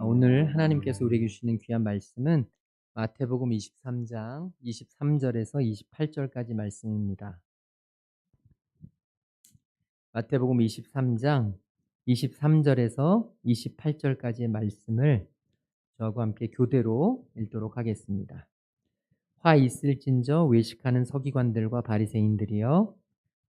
오늘 하나님께서 우리에게 주시는 귀한 말씀은 마태복음 23장 23절에서 28절까지 말씀입니다. 마태복음 23장 23절에서 28절까지의 말씀을 저와 함께 교대로 읽도록 하겠습니다. 화 있을진저 외식하는 서기관들과 바리새인들이여,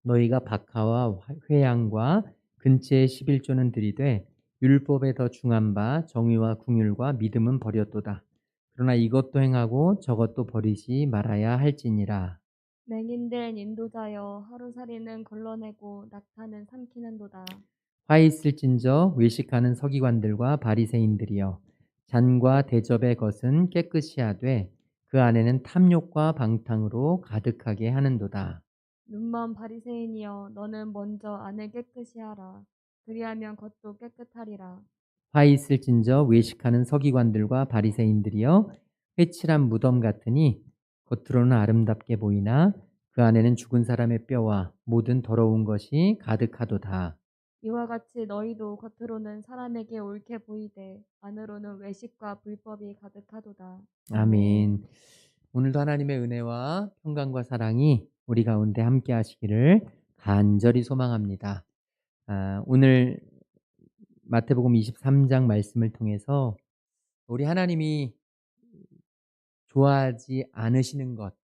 너희가 박하와 회양과 근처의 11조는 들이되 율법에 더 중한 바 정의와 궁율과 믿음은 버렸도다. 그러나 이것도 행하고 저것도 버리지 말아야 할지니라. 맹인된 인도자여, 하루살이는 걸러내고 낙타는 삼키는도다. 화 있을진저 외식하는 서기관들과 바리새인들이여, 잔과 대접의 것은 깨끗이 하되 그 안에는 탐욕과 방탕으로 가득하게 하는도다. 눈먼 바리새인이여, 너는 먼저 안을 깨끗이 하라. 그리하면 겉도 깨끗하리라. 화 있을진저 외식하는 서기관들과 바리새인들이여, 회칠한 무덤 같으니 겉으로는 아름답게 보이나 그 안에는 죽은 사람의 뼈와 모든 더러운 것이 가득하도다. 이와 같이 너희도 겉으로는 사람에게 옳게 보이되 안으로는 외식과 불법이 가득하도다. 아멘. 아멘. 오늘도 하나님의 은혜와 평강과 사랑이 우리 가운데 함께 하시기를 간절히 소망합니다. 오늘 마태복음 23장 말씀을 통해서 우리 하나님이 좋아하지 않으시는 것,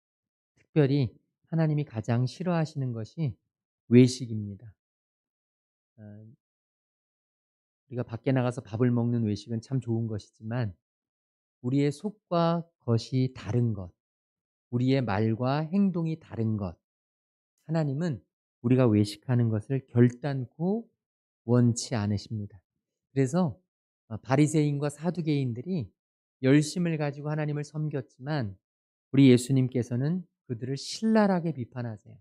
특별히 하나님이 가장 싫어하시는 것이 외식입니다. 어, 우리가 밖에 나가서 밥을 먹는 외식은 참 좋은 것이지만 우리의 속과 겉이 다른 것, 우리의 말과 행동이 다른 것, 하나님은 우리가 외식하는 것을 결단코 원치 않으십니다. 그래서 바리새인과 사두개인들이 열심을 가지고 하나님을 섬겼지만 우리 예수님께서는 그들을 신랄하게 비판하세요.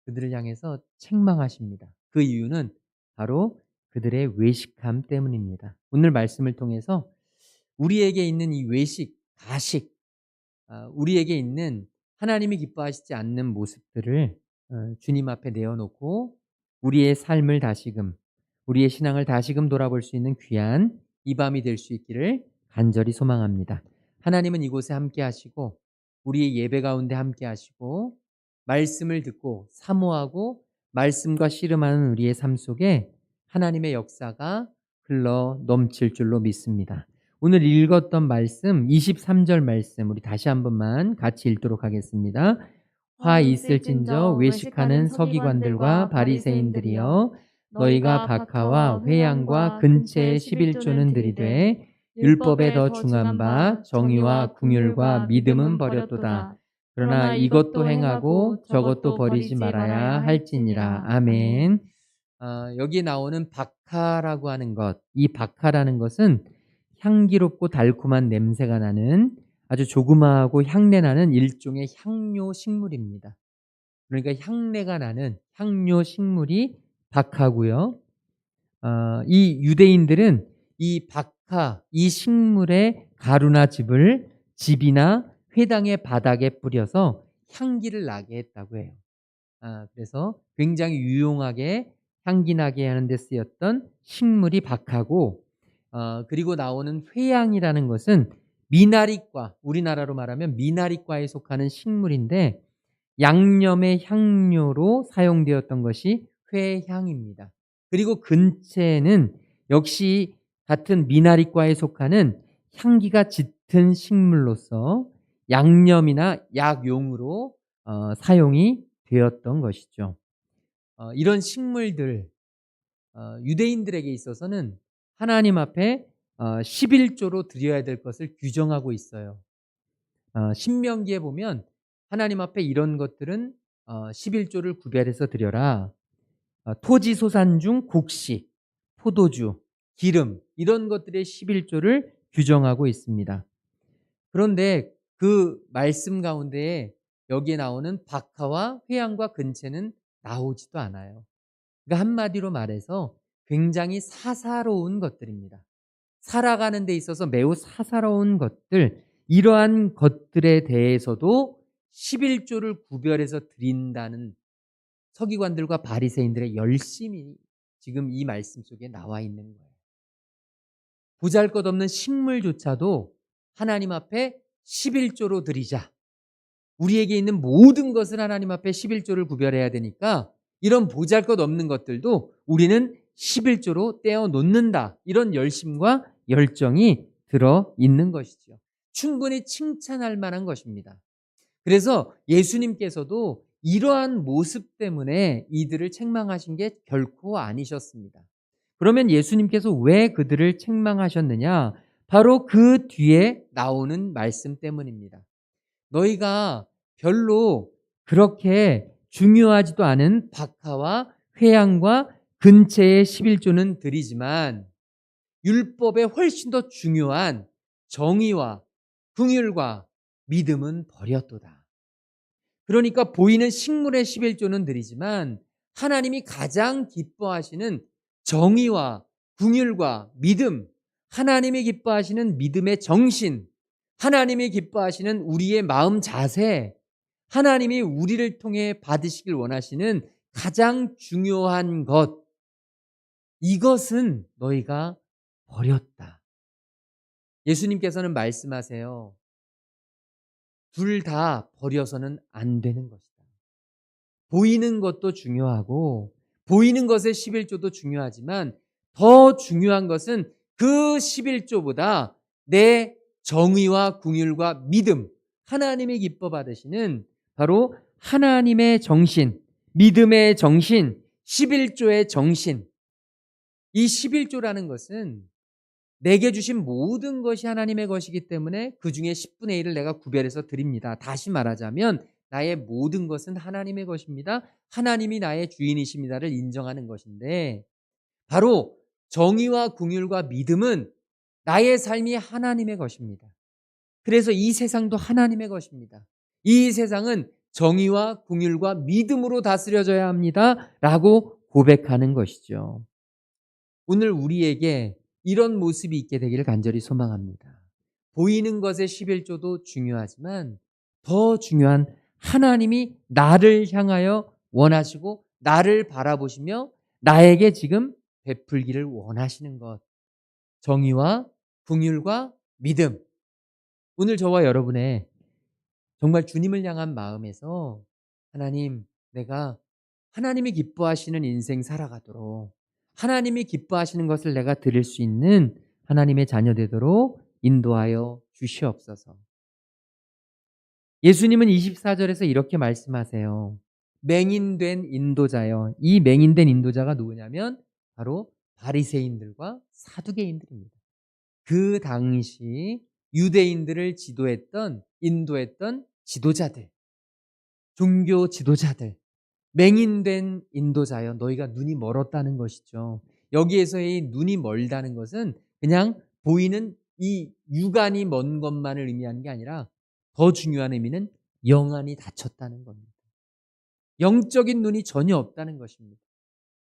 그들을 향해서 책망하십니다. 그 이유는 바로 그들의 외식함 때문입니다. 오늘 말씀을 통해서 우리에게 있는 이 외식, 가식, 우리에게 있는 하나님이 기뻐하시지 않는 모습들을 주님 앞에 내어놓고 우리의 삶을 다시금, 우리의 신앙을 다시금 돌아볼 수 있는 귀한 이 밤이 될 수 있기를 간절히 소망합니다. 하나님은 이곳에 함께 하시고 우리의 예배 가운데 함께 하시고 말씀을 듣고 사모하고 말씀과 씨름하는 우리의 삶 속에 하나님의 역사가 흘러 넘칠 줄로 믿습니다. 오늘 읽었던 말씀 23절 말씀 우리 다시 한 번만 같이 읽도록 하겠습니다. 화 있을진저 외식하는 서기관들과 바리새인들이여, 너희가 박하와 회양과 근처의 11조는 들이되 율법에 더 중한 바 정의와 궁율과 믿음은 버렸도다. 그러나 이것도 행하고 저것도 버리지 말아야 할지니라. 아멘. 여기 나오는 박하라고 하는 것, 이 박하라는 것은 향기롭고 달콤한 냄새가 나는 아주 조그마하고 향내나는 일종의 향료 식물입니다. 그러니까 향내가 나는 향료 식물이 박하고요. 이 유대인들은 이 박하, 이 식물의 가루나 즙을 집이나 회당의 바닥에 뿌려서 향기를 나게 했다고 해요. 그래서 굉장히 유용하게 향기 나게 하는 데 쓰였던 식물이 박하고, 그리고 나오는 회양이라는 것은 미나리과, 우리나라로 말하면 미나리과에 속하는 식물인데 양념의 향료로 사용되었던 것이 회향입니다. 그리고 근체는 역시 같은 미나리과에 속하는 향기가 짙은 식물로서 양념이나 약용으로 사용이 되었던 것이죠. 이런 식물들, 유대인들에게 있어서는 하나님 앞에 11조로 드려야 될 것을 규정하고 있어요. 신명기에 보면 하나님 앞에 이런 것들은 11조를 구별해서 드려라. 토지 소산 중 곡식, 포도주, 기름 이런 것들의 11조를 규정하고 있습니다. 그런데 그 말씀 가운데 여기에 나오는 박하와 회양과 근체는 나오지도 않아요. 그러니까 한마디로 말해서 굉장히 사사로운 것들입니다. 살아가는 데 있어서 매우 사사로운 것들, 이러한 것들에 대해서도 11조를 구별해서 드린다는 서기관들과 바리새인들의 열심이 지금 이 말씀 속에 나와 있는 거예요. 보잘것없는 식물조차도 하나님 앞에 11조로 드리자. 우리에게 있는 모든 것을 하나님 앞에 11조를 구별해야 되니까 이런 보잘것없는 것들도 우리는 11조로 떼어 놓는다. 이런 열심과 열정이 들어 있는 것이죠. 충분히 칭찬할 만한 것입니다. 그래서 예수님께서도 이러한 모습 때문에 이들을 책망하신 게 결코 아니셨습니다. 그러면 예수님께서 왜 그들을 책망하셨느냐? 바로 그 뒤에 나오는 말씀 때문입니다. 너희가 별로 그렇게 중요하지도 않은 박하와 회양과 근체의 11조는 드리지만 율법에 훨씬 더 중요한 정의와 긍휼과 믿음은 버렸도다. 그러니까 보이는 식물의 11조는 드리지만 하나님이 가장 기뻐하시는 정의와 긍휼과 믿음, 하나님이 기뻐하시는 믿음의 정신, 하나님이 기뻐하시는 우리의 마음 자세, 하나님이 우리를 통해 받으시길 원하시는 가장 중요한 것, 이것은 너희가 버렸다. 예수님께서는 말씀하세요. 둘 다 버려서는 안 되는 것이다. 보이는 것도 중요하고 보이는 것의 11조도 중요하지만 더 중요한 것은 그 11조보다 내 정의와 긍휼과 믿음, 하나님이 기뻐 받으시는 바로 하나님의 정신, 믿음의 정신, 11조의 정신. 이 11조라는 것은 내게 주신 모든 것이 하나님의 것이기 때문에 그 중에 10분의 1을 내가 구별해서 드립니다. 다시 말하자면 나의 모든 것은 하나님의 것입니다. 하나님이 나의 주인이십니다를 인정하는 것인데 바로 정의와 긍휼과 믿음은 나의 삶이 하나님의 것입니다. 그래서 이 세상도 하나님의 것입니다. 이 세상은 정의와 긍휼과 믿음으로 다스려져야 합니다. 라고 고백하는 것이죠. 오늘 우리에게 이런 모습이 있게 되기를 간절히 소망합니다. 보이는 것의 11조도 중요하지만 더 중요한 하나님이 나를 향하여 원하시고 나를 바라보시며 나에게 지금 베풀기를 원하시는 것. 정의와 긍휼과 믿음. 오늘 저와 여러분의 정말 주님을 향한 마음에서 하나님, 내가 하나님이 기뻐하시는 인생 살아가도록 하나님이 기뻐하시는 것을 내가 드릴 수 있는 하나님의 자녀 되도록 인도하여 주시옵소서. 예수님은 24절에서 이렇게 말씀하세요. 맹인된 인도자요. 이 맹인된 인도자가 누구냐면 바로 바리새인들과 사두개인들입니다. 그 당시 유대인들을 인도했던 지도자들, 종교 지도자들, 맹인된 인도자여 너희가 눈이 멀었다는 것이죠. 여기에서의 눈이 멀다는 것은 그냥 보이는 이 육안이 먼 것만을 의미하는 게 아니라 더 중요한 의미는 영안이 닫혔다는 겁니다. 영적인 눈이 전혀 없다는 것입니다.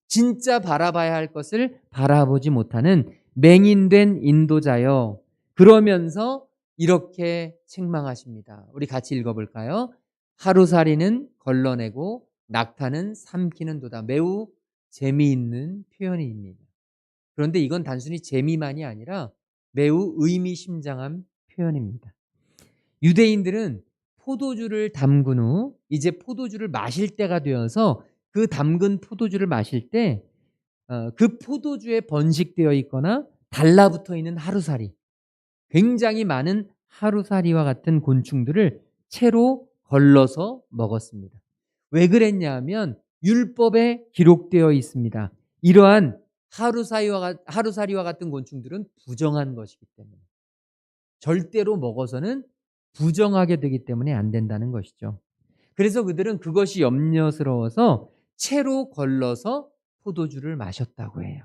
진짜 바라봐야 할 것을 바라보지 못하는 맹인된 인도자여. 그러면서 이렇게 책망하십니다. 우리 같이 읽어볼까요? 하루살이는 걸러내고 낙타는 삼키는도다. 매우 재미있는 표현입니다. 그런데 이건 단순히 재미만이 아니라 매우 의미심장한 표현입니다. 유대인들은 포도주를 담근 후 이제 포도주를 마실 때가 되어서 그 담근 포도주를 마실 때 그 포도주에 번식되어 있거나 달라붙어 있는 하루살이, 굉장히 많은 하루살이와 같은 곤충들을 채로 걸러서 먹었습니다. 왜 그랬냐 하면 율법에 기록되어 있습니다. 이러한 하루살이와 같은 곤충들은 부정한 것이기 때문에 절대로 먹어서는 부정하게 되기 때문에 안 된다는 것이죠. 그래서 그들은 그것이 염려스러워서 채로 걸러서 포도주를 마셨다고 해요.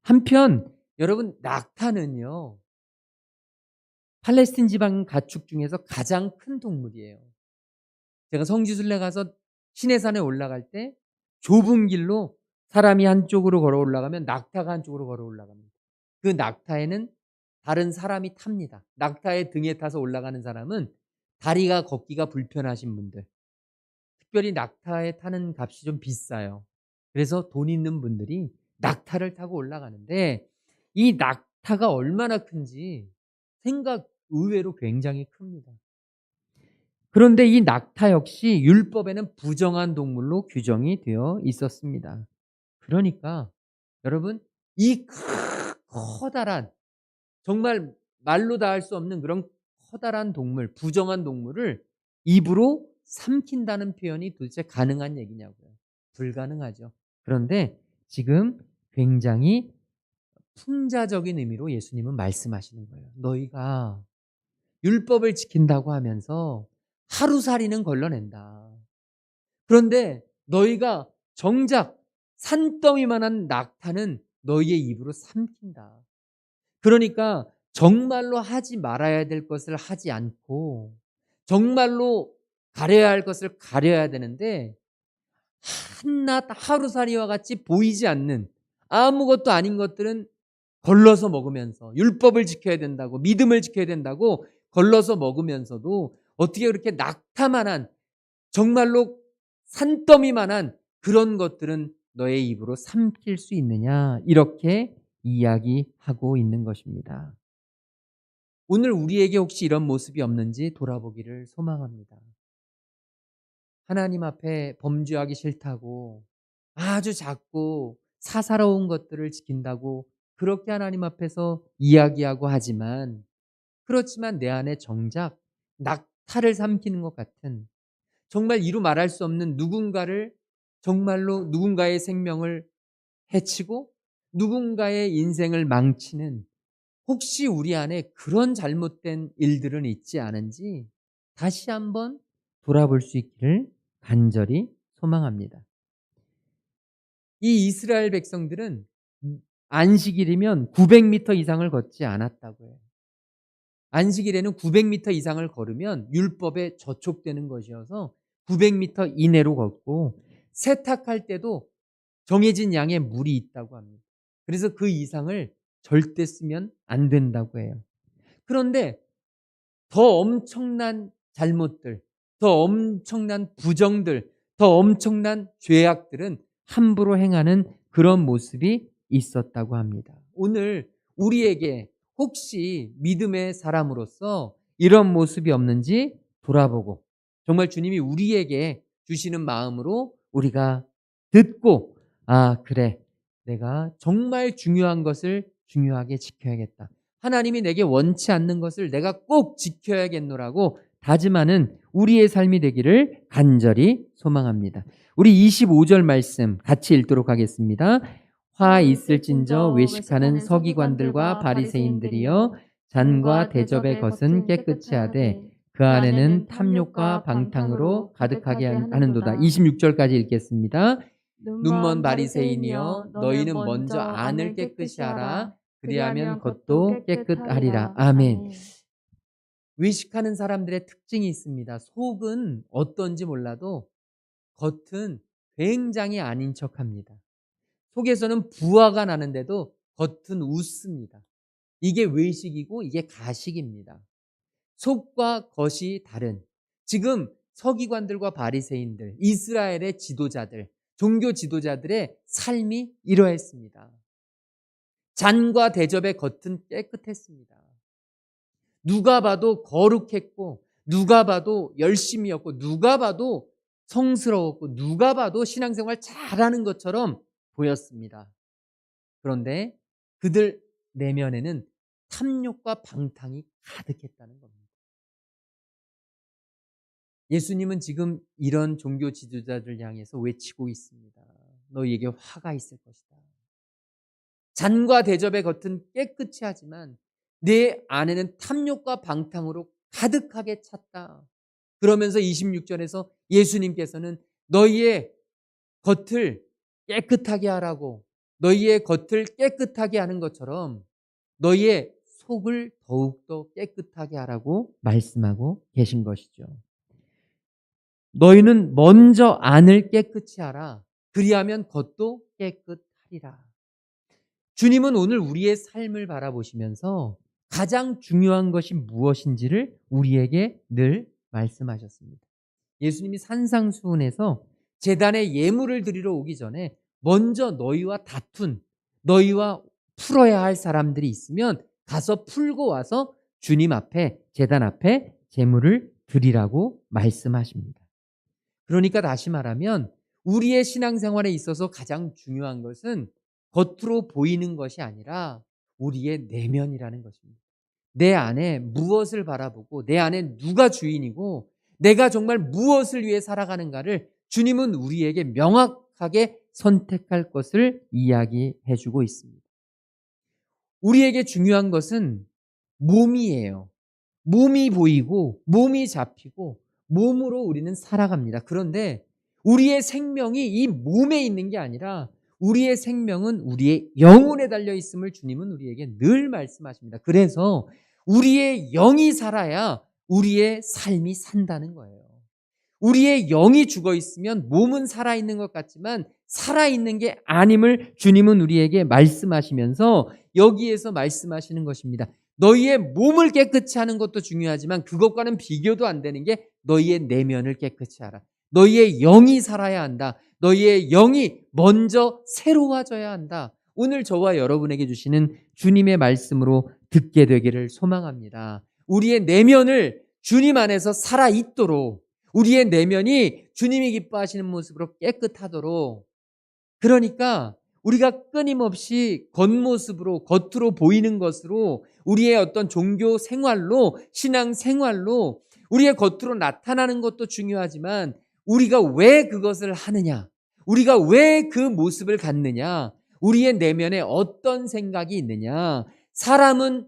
한편 여러분, 낙타는요, 팔레스틴 지방 가축 중에서 가장 큰 동물이에요. 제가 성지순례 가서 시내산에 올라갈 때 좁은 길로 사람이 한쪽으로 걸어 올라가면 낙타가 한쪽으로 걸어 올라갑니다. 그 낙타에는 다른 사람이 탑니다. 낙타의 등에 타서 올라가는 사람은 다리가 걷기가 불편하신 분들, 특별히 낙타에 타는 값이 좀 비싸요. 그래서 돈 있는 분들이 낙타를 타고 올라가는데 이 낙타가 얼마나 큰지 생각 의외로 굉장히 큽니다. 그런데 이 낙타 역시 율법에는 부정한 동물로 규정이 되어 있었습니다. 그러니까 여러분, 이 커다란, 정말 말로 다 할 수 없는 그런 커다란 동물, 부정한 동물을 입으로 삼킨다는 표현이 도대체 가능한 얘기냐고요. 불가능하죠. 그런데 지금 굉장히 풍자적인 의미로 예수님은 말씀하시는 거예요. 너희가 율법을 지킨다고 하면서 하루살이는 걸러낸다. 그런데 너희가 정작 산더미만한 낙타는 너희의 입으로 삼킨다. 그러니까 정말로 하지 말아야 될 것을 하지 않고 정말로 가려야 할 것을 가려야 되는데 한낱 하루살이와 같이 보이지 않는 아무것도 아닌 것들은 걸러서 먹으면서, 율법을 지켜야 된다고, 믿음을 지켜야 된다고 걸러서 먹으면서도 어떻게 그렇게 낙타만한, 정말로 산더미만한 그런 것들은 너의 입으로 삼킬 수 있느냐, 이렇게 이야기하고 있는 것입니다. 오늘 우리에게 혹시 이런 모습이 없는지 돌아보기를 소망합니다. 하나님 앞에 범죄하기 싫다고 아주 작고 사사로운 것들을 지킨다고 그렇게 하나님 앞에서 이야기하고 하지만, 그렇지만 내 안에 정작 낙타를 삼키는 것 같은, 정말 이루 말할 수 없는 누군가를, 정말로 누군가의 생명을 해치고 누군가의 인생을 망치는, 혹시 우리 안에 그런 잘못된 일들은 있지 않은지 다시 한번 돌아볼 수 있기를 간절히 소망합니다. 이 이스라엘 백성들은 안식일이면 900m 이상을 걷지 않았다고 해요. 안식일에는 900m 이상을 걸으면 율법에 저촉되는 것이어서 900m 이내로 걷고, 세탁할 때도 정해진 양의 물이 있다고 합니다. 그래서 그 이상을 절대 쓰면 안 된다고 해요. 그런데 더 엄청난 잘못들, 더 엄청난 부정들, 더 엄청난 죄악들은 함부로 행하는 그런 모습이 있었다고 합니다. 오늘 우리에게 혹시 믿음의 사람으로서 이런 모습이 없는지 돌아보고, 정말 주님이 우리에게 주시는 마음으로 우리가 듣고, 아, 그래, 내가 정말 중요한 것을 중요하게 지켜야겠다, 하나님이 내게 원치 않는 것을 내가 꼭 지켜야겠노라고 다짐하는 우리의 삶이 되기를 간절히 소망합니다. 우리 25절 말씀 같이 읽도록 하겠습니다. 화 있을진저 외식하는 서기관들과 바리새인들이여, 잔과 대접의 것은 깨끗이 하되 그 안에는 탐욕과 방탕으로 가득하게 하는도다. 26절까지 읽겠습니다. 눈먼 바리새인이여, 너희는 먼저 안을 깨끗이 하라. 그리하면 겉도 깨끗하리라. 아멘. 외식하는 사람들의 특징이 있습니다. 속은 어떤지 몰라도 겉은 굉장히 아닌 척합니다. 속에서는 부화가 나는데도 겉은 웃습니다. 이게 외식이고 이게 가식입니다. 속과 겉이 다른, 지금 서기관들과 바리새인들, 이스라엘의 지도자들, 종교 지도자들의 삶이 이러했습니다. 잔과 대접의 겉은 깨끗했습니다. 누가 봐도 거룩했고, 누가 봐도 열심이었고, 누가 봐도 성스러웠고, 누가 봐도 신앙생활 잘하는 것처럼 보였습니다. 그런데 그들 내면에는 탐욕과 방탕이 가득했다는 겁니다. 예수님은 지금 이런 종교 지도자들 향해서 외치고 있습니다. 너희에게 화가 있을 것이다. 잔과 대접의 겉은 깨끗이 하지만 내 안에는 탐욕과 방탕으로 가득하게 찼다. 그러면서 26절에서 예수님께서는 너희의 겉을 깨끗하게 하라고, 너희의 겉을 깨끗하게 하는 것처럼 너희의 속을 더욱더 깨끗하게 하라고 말씀하고 계신 것이죠. 너희는 먼저 안을 깨끗이 하라. 그리하면 겉도 깨끗하리라. 주님은 오늘 우리의 삶을 바라보시면서 가장 중요한 것이 무엇인지를 우리에게 늘 말씀하셨습니다. 예수님이 산상수훈에서 제단에 예물을 드리러 오기 전에 먼저 너희와 다툰, 너희와 풀어야 할 사람들이 있으면 가서 풀고 와서 주님 앞에, 제단 앞에 제물을 드리라고 말씀하십니다. 그러니까 다시 말하면 우리의 신앙생활에 있어서 가장 중요한 것은 겉으로 보이는 것이 아니라 우리의 내면이라는 것입니다. 내 안에 무엇을 바라보고 내 안에 누가 주인이고 내가 정말 무엇을 위해 살아가는가를 주님은 우리에게 명확하게 선택할 것을 이야기해 주고 있습니다. 우리에게 중요한 것은 몸이에요. 몸이 보이고 몸이 잡히고 몸으로 우리는 살아갑니다. 그런데 우리의 생명이 이 몸에 있는 게 아니라 우리의 생명은 우리의 영혼에 달려 있음을 주님은 우리에게 늘 말씀하십니다. 그래서 우리의 영이 살아야 우리의 삶이 산다는 거예요. 우리의 영이 죽어 있으면 몸은 살아있는 것 같지만 살아있는 게 아님을 주님은 우리에게 말씀하시면서 여기에서 말씀하시는 것입니다. 너희의 몸을 깨끗이 하는 것도 중요하지만 그것과는 비교도 안 되는 게 너희의 내면을 깨끗이 하라. 너희의 영이 살아야 한다. 너희의 영이 먼저 새로워져야 한다. 오늘 저와 여러분에게 주시는 주님의 말씀으로 듣게 되기를 소망합니다. 우리의 내면을 주님 안에서 살아있도록 우리의 내면이 주님이 기뻐하시는 모습으로 깨끗하도록 그러니까 우리가 끊임없이 겉모습으로 겉으로 보이는 것으로 우리의 어떤 종교 생활로 신앙 생활로 우리의 겉으로 나타나는 것도 중요하지만 우리가 왜 그것을 하느냐 우리가 왜 그 모습을 갖느냐 우리의 내면에 어떤 생각이 있느냐 사람은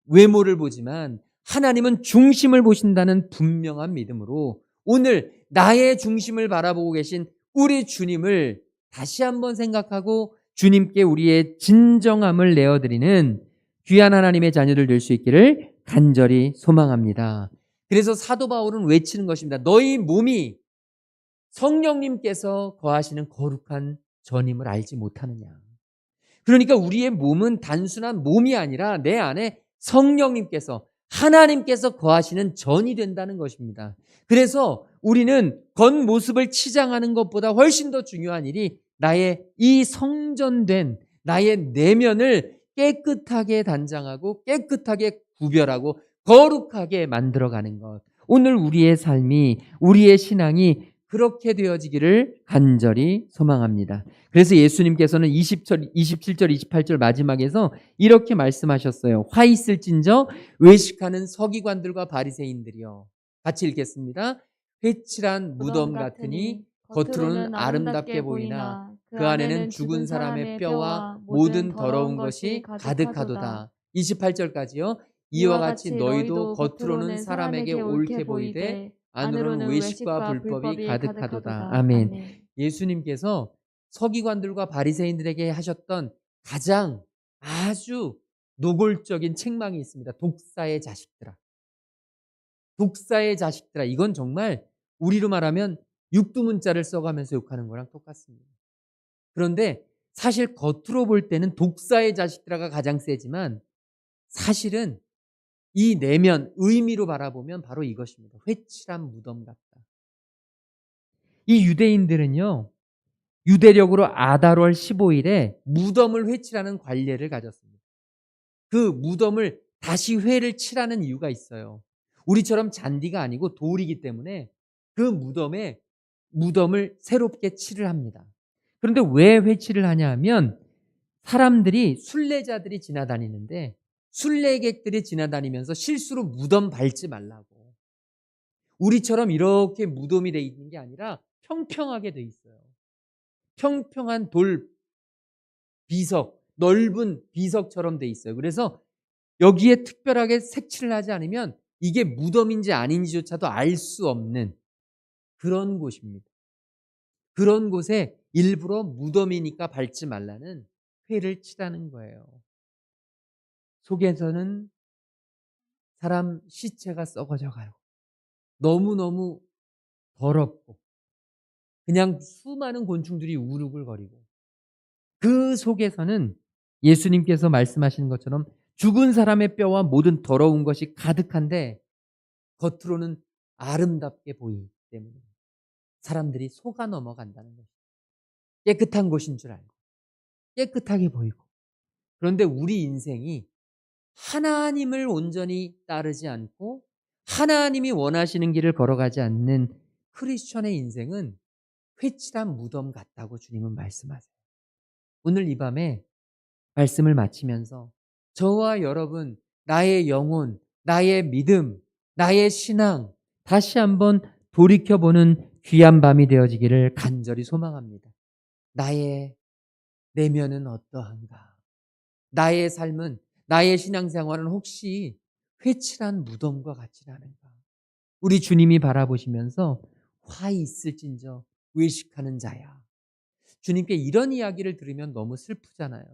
외모를 보지만 하나님은 중심을 보신다는 분명한 믿음으로 오늘 나의 중심을 바라보고 계신 우리 주님을 다시 한번 생각하고 주님께 우리의 진정함을 내어드리는 귀한 하나님의 자녀들 될 수 있기를 간절히 소망합니다. 그래서 사도 바울은 외치는 것입니다. 너희 몸이 성령님께서 거하시는 거룩한 전임을 알지 못하느냐. 그러니까 우리의 몸은 단순한 몸이 아니라 내 안에 성령님께서 하나님께서 거하시는 전이 된다는 것입니다. 그래서 우리는 겉모습을 치장하는 것보다 훨씬 더 중요한 일이 나의 이 성전된 나의 내면을 깨끗하게 단장하고 깨끗하게 구별하고 거룩하게 만들어가는 것. 오늘 우리의 삶이 우리의 신앙이 그렇게 되어지기를 간절히 소망합니다. 그래서 예수님께서는 27절, 28절 마지막에서 이렇게 말씀하셨어요. 화 있을진저 외식하는 서기관들과 바리새인들이여. 같이 읽겠습니다. 회칠한 무덤 같으니 겉으로는 아름답게 보이나 그 안에는 죽은 사람의 뼈와 모든 더러운 것이 가득하도다. 28절까지요. 이와 같이 너희도 겉으로는 사람에게 옳게 보이되 안으로는 외식과 불법이 가득하도다. 아멘. 예수님께서 서기관들과 바리새인들에게 하셨던 가장 아주 노골적인 책망이 있습니다. 독사의 자식들아. 독사의 자식들아. 이건 정말 우리로 말하면 육두문자를 써가면서 욕하는 거랑 똑같습니다. 그런데 사실 겉으로 볼 때는 독사의 자식들아가 가장 세지만 사실은 이 내면 의미로 바라보면 바로 이것입니다. 회칠한 무덤 같다. 이 유대인들은요. 유대력으로 아달월 15일에 무덤을 회칠하는 관례를 가졌습니다. 그 무덤을 다시 회를 칠하는 이유가 있어요. 우리처럼 잔디가 아니고 돌이기 때문에 그 무덤을 새롭게 칠을 합니다. 그런데 왜 회칠을 하냐 하면 사람들이 순례자들이 지나다니는데 순례객들이 지나다니면서 실수로 무덤 밟지 말라고. 우리처럼 이렇게 무덤이 돼 있는 게 아니라 평평하게 돼 있어요. 평평한 돌 비석, 넓은 비석처럼 돼 있어요. 그래서 여기에 특별하게 색칠을 하지 않으면 이게 무덤인지 아닌지조차도 알 수 없는 그런 곳입니다. 그런 곳에 일부러 무덤이니까 밟지 말라는 회를 칠하는 거예요. 속에서는 사람 시체가 썩어져 가요. 너무너무 더럽고 그냥 수많은 곤충들이 우르글거리고 그 속에서는 예수님께서 말씀하시는 것처럼 죽은 사람의 뼈와 모든 더러운 것이 가득한데 겉으로는 아름답게 보이기 때문에 사람들이 속아 넘어간다는 것입니다. 깨끗한 곳인 줄 알고 깨끗하게 보이고 그런데 우리 인생이 하나님을 온전히 따르지 않고 하나님이 원하시는 길을 걸어가지 않는 크리스천의 인생은 회칠한 무덤 같다고 주님은 말씀하세요. 오늘 이 밤에 말씀을 마치면서 저와 여러분, 나의 영혼, 나의 믿음, 나의 신앙 다시 한번 돌이켜보는 귀한 밤이 되어지기를 간절히 소망합니다. 나의 내면은 어떠한가? 나의 삶은, 나의 신앙생활은 혹시 회칠한 무덤과 같지는 않은가? 우리 주님이 바라보시면서 화 있을진저 외식하는 자야. 주님께 이런 이야기를 들으면 너무 슬프잖아요.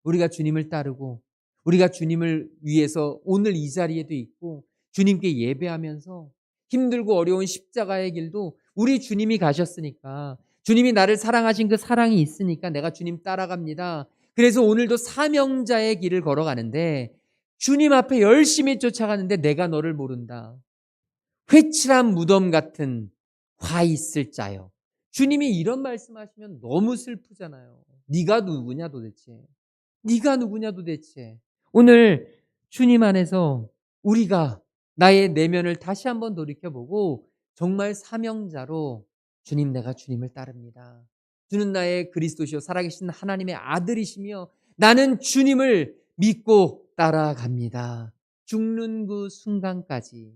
우리가 주님을 따르고 우리가 주님을 위해서 오늘 이 자리에도 있고 주님께 예배하면서 힘들고 어려운 십자가의 길도 우리 주님이 가셨으니까, 주님이 나를 사랑하신 그 사랑이 있으니까 내가 주님 따라갑니다. 그래서 오늘도 사명자의 길을 걸어가는데 주님 앞에 열심히 쫓아가는데 내가 너를 모른다. 회칠한 무덤 같은 화 있을 자요. 주님이 이런 말씀하시면 너무 슬프잖아요. 네가 누구냐 도대체. 네가 누구냐 도대체. 오늘 주님 안에서 우리가 나의 내면을 다시 한번 돌이켜보고 정말 사명자로 주님, 내가 주님을 따릅니다. 주는 나의 그리스도시요 살아계신 하나님의 아들이시며 나는 주님을 믿고 따라갑니다. 죽는 그 순간까지.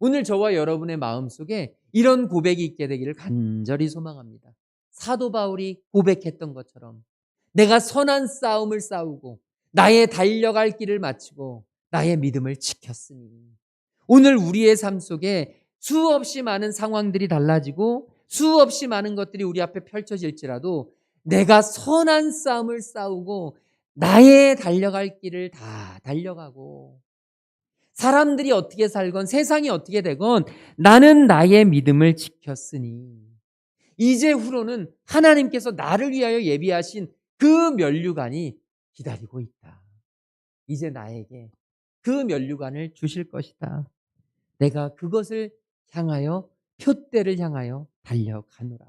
오늘 저와 여러분의 마음속에 이런 고백이 있게 되기를 간절히 소망합니다. 사도 바울이 고백했던 것처럼 내가 선한 싸움을 싸우고 나의 달려갈 길을 마치고 나의 믿음을 지켰으니, 오늘 우리의 삶 속에 수없이 많은 상황들이 달라지고 수없이 많은 것들이 우리 앞에 펼쳐질지라도 내가 선한 싸움을 싸우고 나의 달려갈 길을 다 달려가고 사람들이 어떻게 살건 세상이 어떻게 되건 나는 나의 믿음을 지켰으니 이제 후로는 하나님께서 나를 위하여 예비하신 그 면류관이 기다리고 있다. 이제 나에게 그 면류관을 주실 것이다. 내가 그것을 향하여, 표대를 향하여 달려가노라.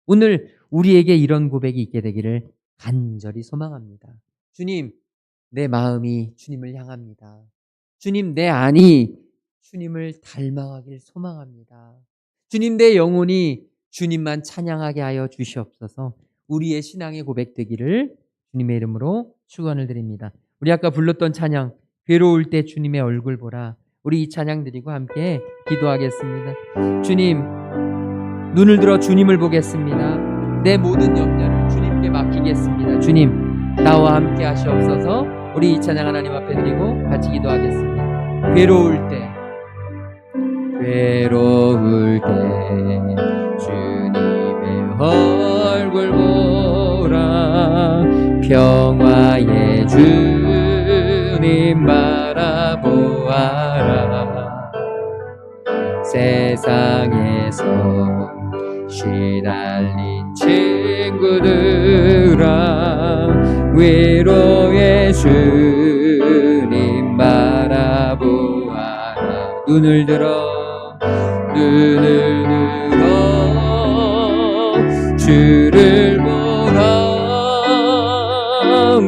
오늘 우리에게 이런 고백이 있게 되기를 간절히 소망합니다. 주님, 내 마음이 주님을 향합니다. 주님, 내 안이 주님을 닮아가길 소망합니다. 주님, 내 영혼이 주님만 찬양하게 하여 주시옵소서. 우리의 신앙의 고백되기를 주님의 이름으로 축원을 드립니다. 우리 아까 불렀던 찬양, 괴로울 때 주님의 얼굴 보라, 우리 이 찬양 드리고 함께 기도하겠습니다. 주님, 눈을 들어 주님을 보겠습니다. 내 모든 염려를 주님께 맡기겠습니다. 주님, 나와 함께 하시옵소서. 우리 이 찬양 하나님 앞에 드리고 같이 기도하겠습니다. 괴로울 때 주님의 얼굴 보라, 평화의 주님 바라보아라. 세상에서 시달린 친구들아, 위로의 주님 바라보아라. 눈을 들어 주를 보라.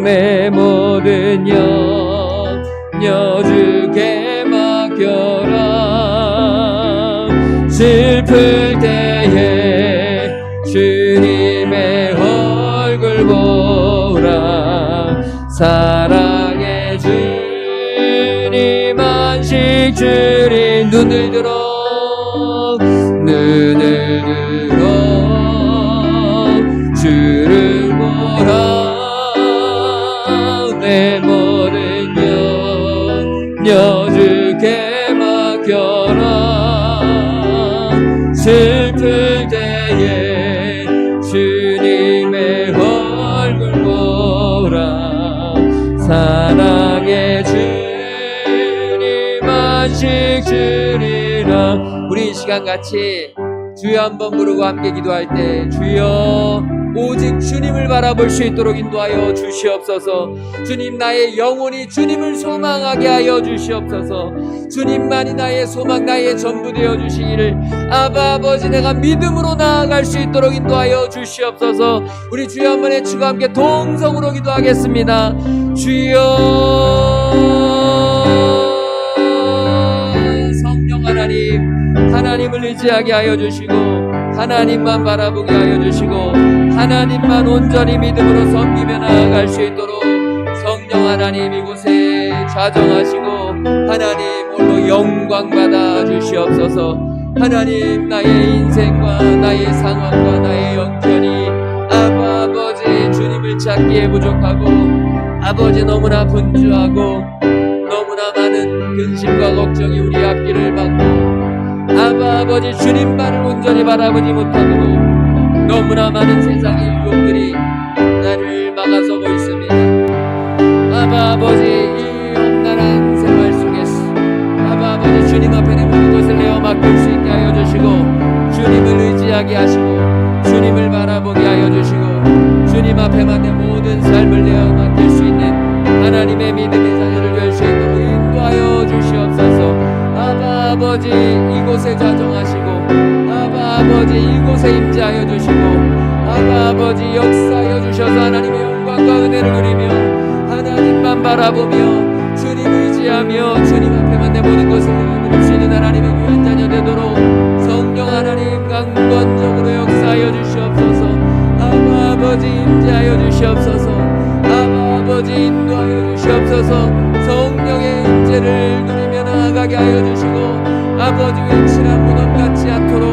내 모든 염려 주께 맡겨라. 슬플 때에 주님의 얼굴 보라. 사랑의 주님 안식 주님. 눈을 들어 주를 보라. 내 모든 염려 주께 맡겨라. 슬플 때에 주님의 얼굴 보라. 사랑의 주님 안식 주리라. 우리 이 시간 같이 주여 한번 부르고 함께 기도할 때, 주여 오직 주님을 바라볼 수 있도록 인도하여 주시옵소서. 주님, 나의 영혼이 주님을 소망하게 하여 주시옵소서. 주님만이 나의 소망, 나의 전부 되어 주시기를, 아바 아버지, 내가 믿음으로 나아갈 수 있도록 인도하여 주시옵소서. 우리 주여 한번 외치고 함께 동성으로 기도하겠습니다. 주여. 성령 하나님을 의지하게 하여 주시고 하나님만 바라보게 하여 주시고 하나님만 온전히 믿음으로 섬기며 나아갈 수 있도록 성령 하나님 이곳에 좌정하시고 하나님 홀로 영광 받아 주시옵소서. 하나님 나의 인생과 나의 상황과 나의 형편이 아버지 주님을 찾기에 부족하고 아버지 너무나 분주하고 너무나 많은 근심과 걱정이 우리 앞길을 막고 아버지 주님만을 온전히 바라보지 못함으로 너무나 많은 세상의 유혹들이 나를 막아서고 있습니다. 아버지 이 험난한 생활 속에서 아버지 주님 앞에 내 모든 것을 내어 맡길 수 있게 하여 주시고 주님을 의지하게 하시고 주님을 바라보게 하여 주시고 주님 앞에만 내 모든 삶을 내어 맡길 수 있는 하나님의 믿음의 자녀를 될 수 있도록 인도하여 주시옵소서. 아버지 이곳에 좌정하시고 아버지 이곳에 임재하여 주시고 아버지 역사하여 주셔서 하나님의 영광과 은혜를 누리며 하나님만 바라보며 주님 의지하며 주님 앞에만 내 모든 것을 누릴 수 있는 하나님의 귀한 자녀 되도록 성령 하나님 강권적으로 역사하여 주시옵소서. 아버지 임재하여 주시옵소서. 아버지 인도하여 주시옵소서. 성령의 임재를 누리며 나아가게 하여 주시고 아버지 외치라 무덤 같지 않도록